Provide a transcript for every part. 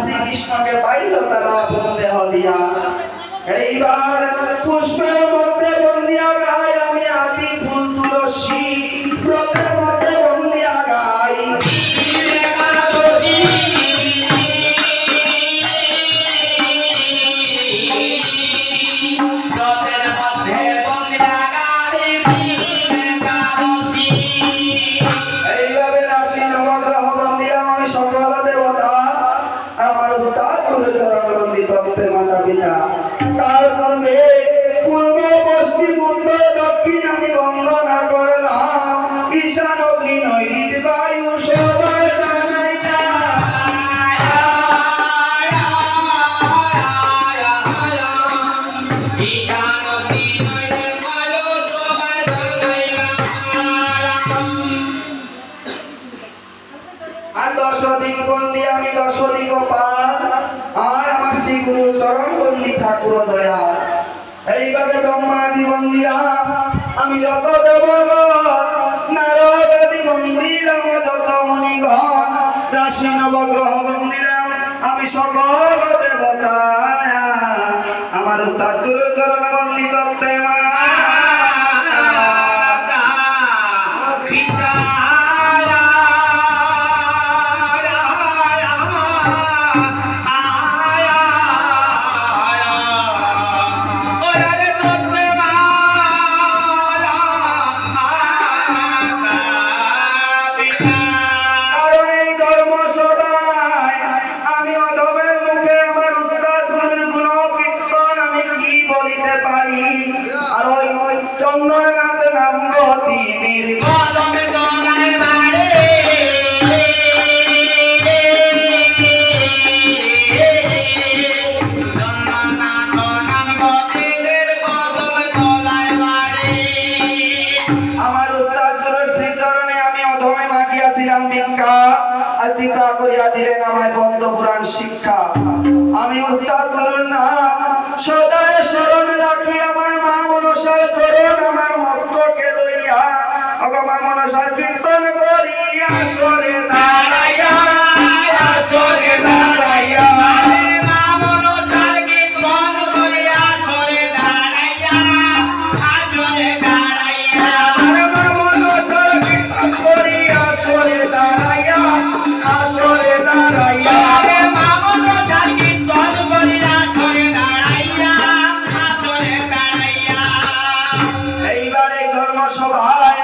শ্রীকৃষ্ণকে পাইল তারা বন্দে হলিয়া এইবার পুষ্পের মধ্যে বন্দিয়া গাই আমি আদি ফুল তুলসী ব্রতের মধ্যে বন্দিয়া গাই এইভাবে রাশি নবগ্রহ বন্দিলাম আমি সকল দেবতা আমার উস্তাদ গুরুচরণ বন্দিত মাতা পিতা তার পূর্বে পূর্ব পশ্চিম উত্তর দক্ষিণ আমি বন্দনা করলাম ঈশান অগ্নি নৈরিত বায়ু সবাই জানাইয়া আর 10 দিন বন্দি আমি 10 দিন গোপাল আর আমার শ্রী গুরু চরণ বন্দি ঠাকুর দয়াল এইভাবে ব্রহ্মাদি বন্দিরা আমি যত দেবগণ নারদ আদি মন্দির আমার যত মণিগণ রাশি নবগ্রহ বন্দিরা আমি সকল দেবতা আমার উস্তাদ গুরু চরণ বন্দি করতে মা আর ওই চন্দ্রনাথ নাম গতিনীর কলমে দোলায় বাড়ে চন্দ্রনাথ নাম গতিনীর কলমে দোলায় বাড়ে আমার উস্তাদ গুরুর শ্রীচরণে আমি অধমে মাগিয়াছিলাম ভিক্ষা আর কৃপা করিয়া দিলেন আমায় পদ্ম পুরাণ শিক্ষা আমি উস্তাদ গুরুর নাম সদায় স্মরণ রাখি আমার মা মনসার চরণ আমার মস্তকে লইয়া অগো মা মনসার কীর্তন করিয়া সরে দাঁড়াইয়া সরে দাঁড়াইয়া মা মনসার কীর্তন করিয়া সরে দাঁড়াইয়া সরে দাঁড়াইয়া আমার মা মনসার কীর্তন করিয়া সরে দাঁড়াইয়া সরে দাঁড়াইয়া সভায়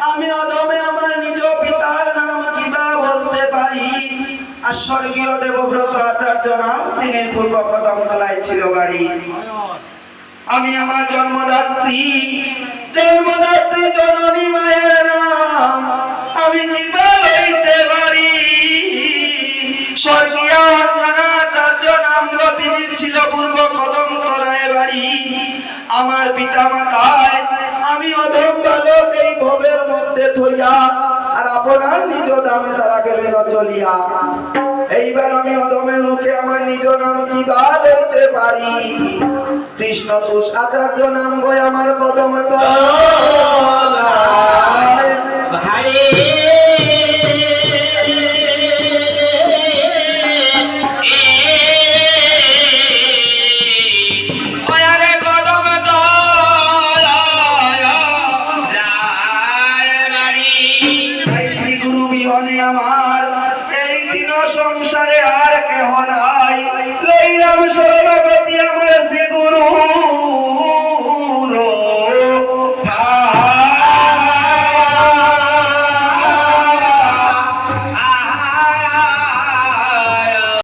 আমি অধমে আমার নিজ পিতার নাম কিবা বলতে পারি আর স্বর্গীয় দেবব্রত আচার্য নাম তিনের পূর্ব কদমতলায় ছিল বাড়ি আমি আমার জন্মদাত্রী জননী মায়ের নাম আমি কিবা লইতে পারি স্বর্গীয় অঞ্জনাচার্য নাম গতিনীর ছিল পূর্ব কদমতলায় বাড়ি আমার পিতা মাতায় আমি অধম বালক এই ভবের মধ্যে থইয়া আর আপনার নিজ দামে তারা গেলেন চলিয়া এইবার আমি অধমের মুখে আমার নিজ নাম কি লইতে পারি কৃষ্ণ তুষ আচার্য নাম বই আমার কদম ভাই আমার এই দিন সংসারে আর কেহ না